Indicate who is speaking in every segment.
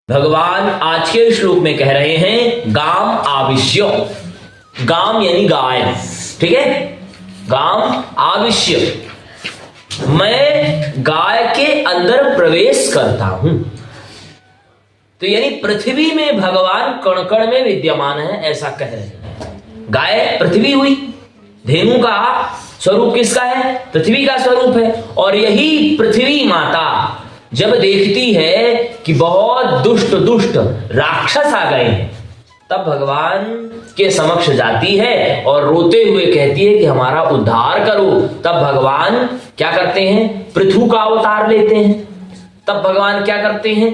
Speaker 1: भगवान आज के श्लोक में कह रहे हैं गाम आविश्य। गाम यानी गाय, ठीक है। गाम आविश्य, मैं गाय के अंदर प्रवेश करता हूं। तो यानी पृथ्वी में भगवान कण कण में विद्यमान है, ऐसा कह रहे हैं। गाय पृथ्वी हुई, धेनु का स्वरूप किसका है? पृथ्वी का स्वरूप है। और यही पृथ्वी माता जब देखती है कि बहुत दुष्ट राक्षस आ गए हैं, तब भगवान के समक्ष जाती है और रोते हुए कहती है कि हमारा उद्धार करो। तब भगवान क्या करते हैं? पृथु का अवतार लेते हैं। तब भगवान क्या करते हैं?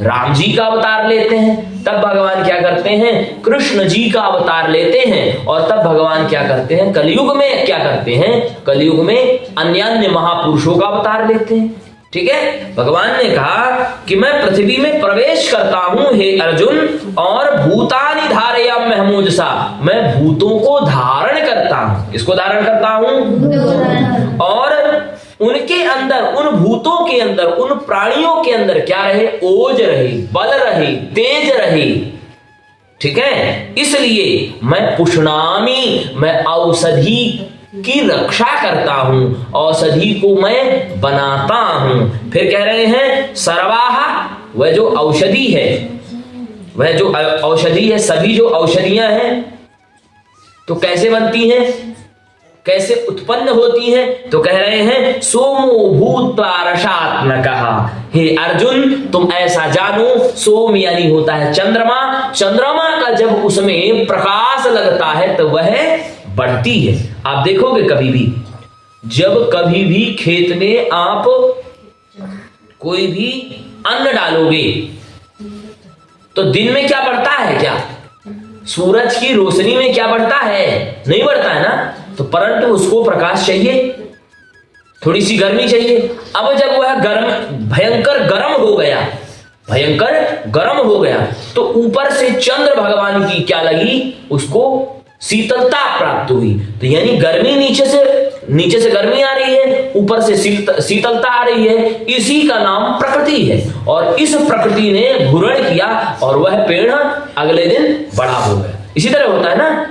Speaker 1: राम जी का अवतार लेते हैं। तब भगवान क्या करते हैं? कृष्ण जी का अवतार लेते हैं। और तब भगवान क्या करते हैं? कलयुग में क्या करते हैं? कलयुग में अन्य महापुरुषों का अवतार लेते हैं, ठीक है। भगवान ने कहा कि मैं पृथ्वी में प्रवेश करता हूं हे अर्जुन, और भूतानि धारयाम महमूजसा, मैं भूतों को धारण करता हूं। इसको धारण करता हूं और उनके अंदर, उन भूतों के अंदर, उन प्राणियों के अंदर क्या रहे? ओज रहे, बल रहे, तेज रहे, ठीक है। इसलिए मैं पुष्णामि, मैं औषधि की रक्षा करता हूं, औषधि को मैं बनाता हूं। फिर कह रहे हैं सर्वाहा, वह जो औषधि है, वह जो औषधि है, सभी जो औषधियां हैं तो कैसे बनती हैं, कैसे उत्पन्न होती हैं? तो कह रहे हैं सोमो भूत्वा रसात्मकः, हे अर्जुन तुम ऐसा जानो, सोम यानी होता है चंद्रमा, चंद्रमा का जब उसमें प्रकाश लगता है तो वह बढ़ती है। आप देखोगे कभी भी, जब कभी भी खेत में आप कोई भी अन्न डालोगे तो दिन में क्या बढ़ता है? क्या सूरज की रोशनी में क्या बढ़ता है? नहीं बढ़ता है ना। तो परंतु उसको प्रकाश चाहिए, थोड़ी सी गर्मी चाहिए। अब जब वह भयंकर गर्म हो गया, भयंकर गर्म हो गया, तो ऊपर से चंद्र भगवान की क्या लगी? उसको शीतलता प्राप्त हुई। तो यानी गर्मी नीचे से गर्मी आ रही है, ऊपर से शीतलता आ रही है। इसी का नाम प्रकृति है। और इस प्रकृति ने घूर्ण किया और वह पेड़ अगले दिन बड़ा हो गया। इसी तरह होता है ना,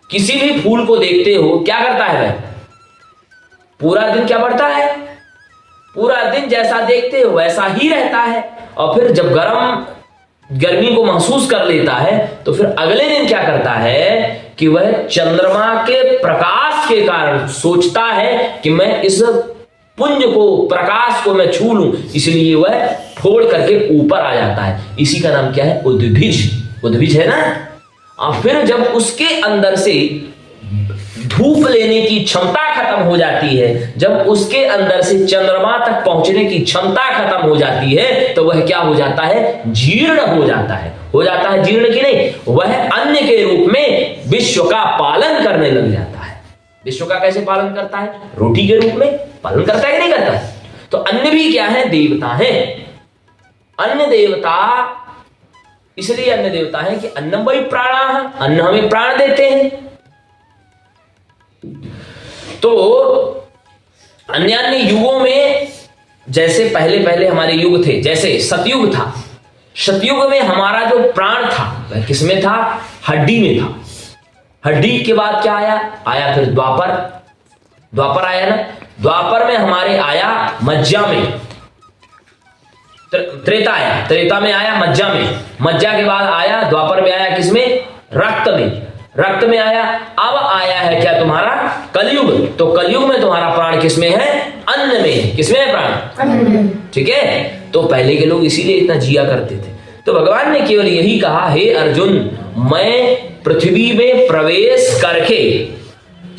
Speaker 1: किसी भी फूल को देखते हो, क्या करता है वह? पूरा दिन क्या बढ़ता है? पूरा दिन जैसा देखते हो वैसा ही रहता है। और फिर जब गर्मी को महसूस कर लेता है तो फिर अगले दिन क्या करता है कि वह चंद्रमा के प्रकाश के कारण सोचता है कि मैं इस पुंज को, प्रकाश को मैं छू लूं, इसलिए वह फोड़ करके ऊपर आ जाता है। इसी का नाम क्या है? उद्भिज। उद्भिज है ना। और फिर जब उसके अंदर से धूप लेने की क्षमता खत्म हो जाती है, जब उसके अंदर से चंद्रमा तक पहुंचने की क्षमता खत्म हो जाती है, तो वह क्या हो जाता है? जीर्ण हो जाता है। हो जाता है जीर्ण की नहीं, वह अन्न के रूप में विश्व का पालन करने लग जाता है। विश्व का कैसे पालन करता है? रोटी के रूप में पालन करता है कि नहीं करता है? तो अन्न भी क्या है? देवता है। अन्न देवता, इसलिए अन्न देवता है कि अन्नम वही प्राणः, अन्न हमें प्राण देते हैं। तो अन्य अन्य युगों में, जैसे पहले हमारे युग थे, जैसे सतयुग था, सतयुग में हमारा जो प्राण था वह किसमें था? हड्डी में था। हड्डी के बाद क्या आया? आया फिर द्वापर। द्वापर आया ना। द्वापर में हमारे आया मज्जा में, त्रेता आया, त्रेता में आया मज्जा में, मज्जा के बाद आया द्वापर में आया किसमें? रक्त में। रक्त में आया। अब आया है क्या तुम्हारा? कलयुग। तो कलयुग में तुम्हारा प्राण किसमें है? अन्न में। किसमें है प्राण? ठीक है। तो पहले के लोग इसीलिए इतना जिया करते थे। तो भगवान ने केवल यही कहा, हे अर्जुन मैं पृथ्वी में प्रवेश करके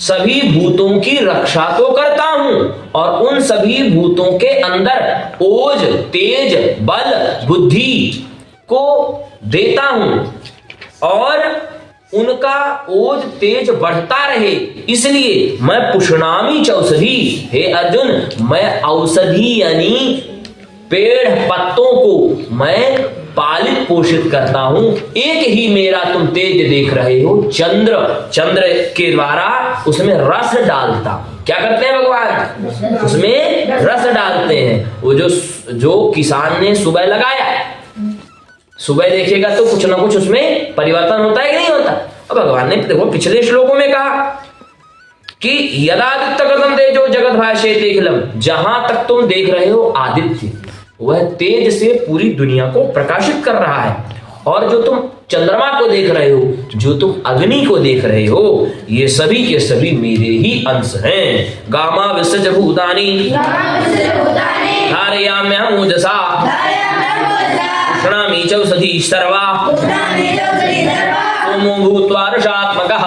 Speaker 1: सभी भूतों की रक्षा तो करता हूं, और उन सभी भूतों के अंदर ओज, तेज, बल, बुद्धि को देता हूं, और उनका ओज तेज बढ़ता रहे। इसलिए मैं पुष्णामि चौषधि, हे अर्जुन मैं औषधि यानी पेड़ पत्तों को मैं पालित पोषित करता हूं। एक ही मेरा तुम तेज देख रहे हो, चंद्र के द्वारा उसमें रस डालता। क्या करते हैं भगवान? उसमें रस डालते हैं। वो जो किसान ने सुबह लगाया, सुबह देखेगा तो कुछ ना कुछ उसमें परिवर्तन होता है कि नहीं होता। अब भगवान ने देखो पिछले श्लोकों में कहा कि यदादित्य कृतं तेजो जगत भाषेते अखिलम, जहां तक तुम देख रहे हो आदित्य वह तेज से पूरी दुनिया को प्रकाशित कर रहा है, और जो तुम चंद्रमा को देख रहे हो, जो तुम अग्नि को देख रहे हो, ये सभी के सभी मेरे ही अंश हैं। गामा विसर्ज भूतानि धारयाम्यहम् ओजसा उष्णामि चौषधि सर्वा सोमो भूत्वा रसात्मकः